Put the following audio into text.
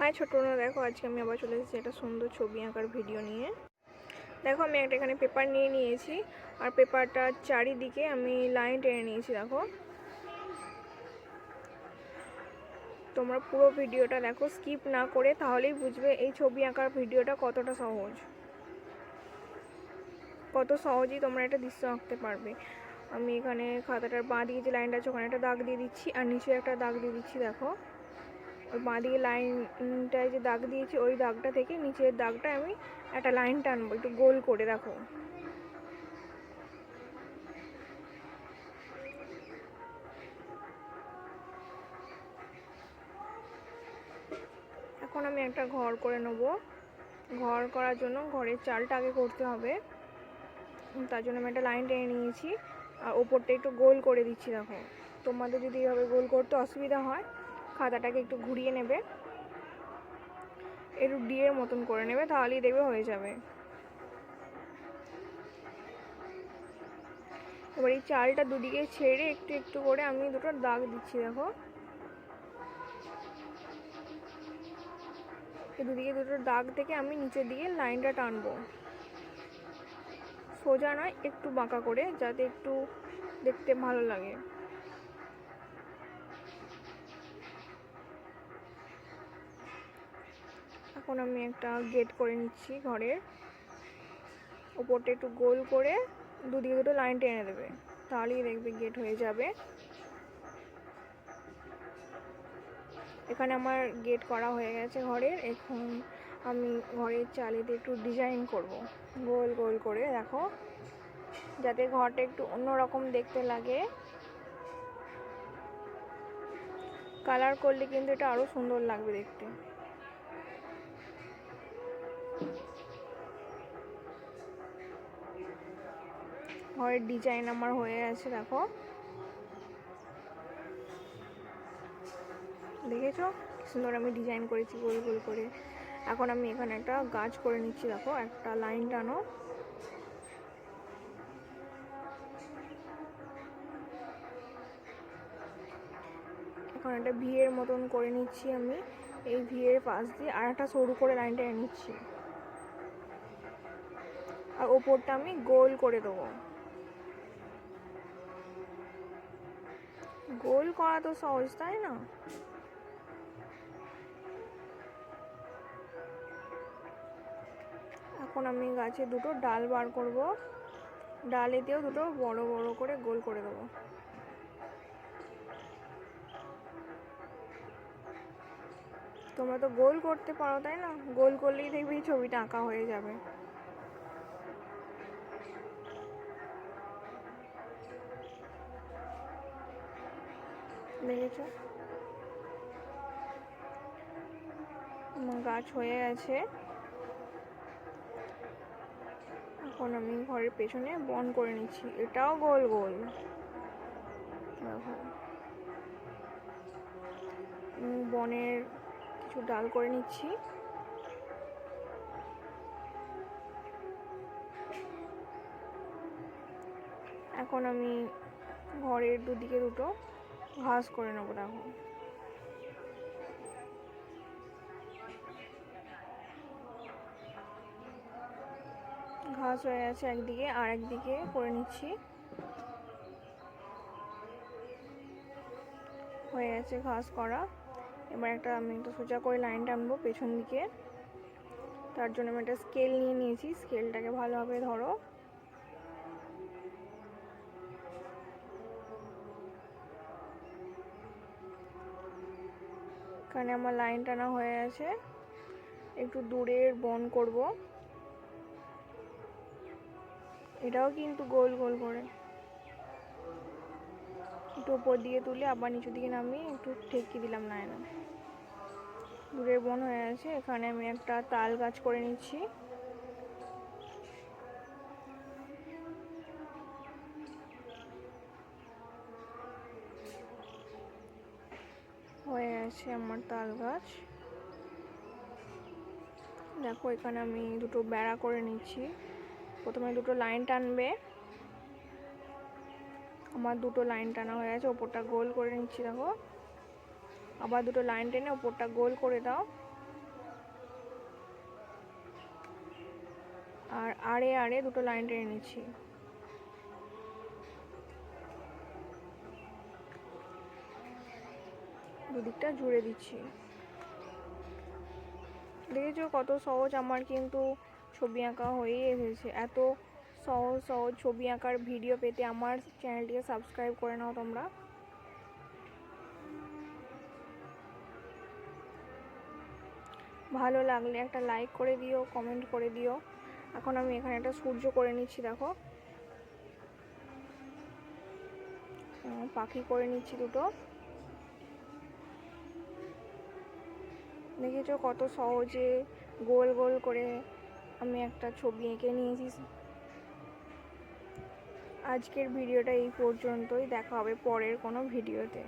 High ছোটরা, দেখো আজকে আমি আবার চলে এসেছি একটা সুন্দর ছবি আঁকার ভিডিও নিয়ে। দেখো আমি একটা এখানে পেপার নিয়ে নিয়েছি আর পেপারটার চারিদিকে আমি লাইন টেনে নিয়েছি। দেখো তোমরা পুরো ভিডিওটা দেখো, স্কিপ না করে, তাহলেই বুঝবে এই ছবি আঁকার ভিডিওটা কতটা সহজ, কত সহজেই তোমরা একটা দৃশ্য আঁকতে পারবে। আমি এখানে খাতাটার বাঁ দিকে যে লাইনটা আছে ওখানে একটা দাগ দিয়ে দিচ্ছি আর নিচে একটা দাগ দিয়ে দিচ্ছি। দেখো ওই বাঁ দিকে লাইনটায় যে দাগ দিয়েছি ওই দাগটা থেকে নিচের দাগটায় আমি একটা লাইন টানবো একটু গোল করে। দেখো এখন আমি একটা ঘর করে নেব। ঘর করার জন্য ঘরের চালটা আগে করতে হবে, তার জন্য আমি একটা লাইন টেনে নিয়েছি আর ওপরটা একটু গোল করে দিচ্ছি। দেখো তোমাদের যদি এইভাবে গোল করতে অসুবিধা হয় খাতাটাকে একটু ঘুরিয়ে নেবে, একটু ডিয়ের মতন করে নেবে, তাহলেই দেখবে হয়ে যাবে। এবার এই চালটা দুদিকে ছেড়ে একটু একটু করে আমি দুটো দাগ দিচ্ছি। দেখো এই দুদিকে দুটো দাগ থেকে আমি নিচের দিকে লাইনটা টানবো, সোজা নয় একটু বাঁকা করে, যাতে একটু দেখতে ভালো লাগে। এখন আমি একটা গেট করে নিচ্ছি ঘরের, ওপরটা একটু গোল করে দুদিকে দুটো লাইন টেনে দেবে, তাহলেই দেখবে গেট হয়ে যাবে। এখানে আমার গেট করা হয়ে গেছে ঘরের। এখন আমি ঘরের চালেতে একটু ডিজাইন করব গোল গোল করে। দেখো যাতে ঘরটা একটু অন্যরকম দেখতে লাগে, কালার করলে কিন্তু এটা আরো সুন্দর লাগবে দেখতে। ঘরের ডিজাইন আমার হয়ে আছে। দেখো দেখেছো কি সুন্দর আমি ডিজাইন করেছি গোল গোল করে। এখন আমি এখানে একটা গাছ করে নিচ্ছি। দেখো একটা লাইন টানো, এখন একটা ভিয়ের মতন করে নিচ্ছি আমি। এই ভিয়ের পাশ দিয়ে আর একটা সরু করে লাইন টেনে নিচ্ছি আর ওপরটা আমি গোল করে দেবো। গোল করা তো সহজ, তাই না? এখন আমি গাছে দুটো ডাল বার করব, ডালেতেও দুটো বড় বড় করে গোল করে দেবো। তোমরা তো গোল করতে পারো, তাই না? গোল করলেই দেখবে এই ছবিটা আঁকা হয়ে যাবে। দেখেছ আমার গাছ হয়ে গেছে। এখন আমি ঘরের পেছনে বন করে নিচ্ছি, এটাও গোল গোল। দেখো বনের কিছু ডাল করে নিচ্ছি। এখন আমি ঘরের দুদিকে দুটো ঘাস করে নেবো। দেখো ঘাস হয়ে গেছে একদিকে, আর একদিকে করে নিচ্ছি। হয়ে গেছে ঘাস করা। এবার আমি একটা সোজা করে লাইন টানবো পেছন দিকে। তার জন্য আমি একটা স্কেল নিয়ে নিয়েছি, স্কেলটাকে ভালোভাবে ধরো। এখানে আমার লাইন টানা হয়ে গেছে, একটু দূরের বন করব। এটাও কিন্তু গোল গোল করে একটু উপর দিকে তুলে আবার নিচু দিকে নামিয়ে একটু ঠেকিয়ে দিলাম। না দূরের বন হয়ে গেছে। এখানে আমি একটা তাল গাছ করে নিচ্ছি। হয়ে গেছে আমার তাল গাছ। দেখো এখানে আমি দুটো বেড়া করে নিচ্ছি। প্রথমে দুটো লাইন টানবে, আমার দুটো লাইন টানা হয়ে গেছে, ওপরটা গোল করে নিচ্ছি। দেখো আবার দুটো লাইন টেনে ওপরটা গোল করে দাও। আর আড়ে আড়ে দুটো লাইন টেনে নিচ্ছি। দুদিকটা জুড়ে দিচ্ছি। দেখেছো কত সহজ, আমার কিন্তু ছবি আঁকা হয়ে এসেছে। এত সহজ সহজ ছবি আঁকার ভিডিও পেতে আমার চ্যানেলটিকে সাবস্ক্রাইব করে নাও তোমরা। ভালো লাগলে একটা লাইক করে দিও, কমেন্ট করে দিও। এখন আমি এখানে একটা সূর্য করে নিচ্ছি, দেখো পাখি করে নিচ্ছি দুটো। দেখেছো কত সহজে গোল গোল করে আমি একটা ছবি এঁকে নিয়েছি। আজকের ভিডিওটা এই পর্যন্তই, দেখা হবে পরের কোনো ভিডিওতে।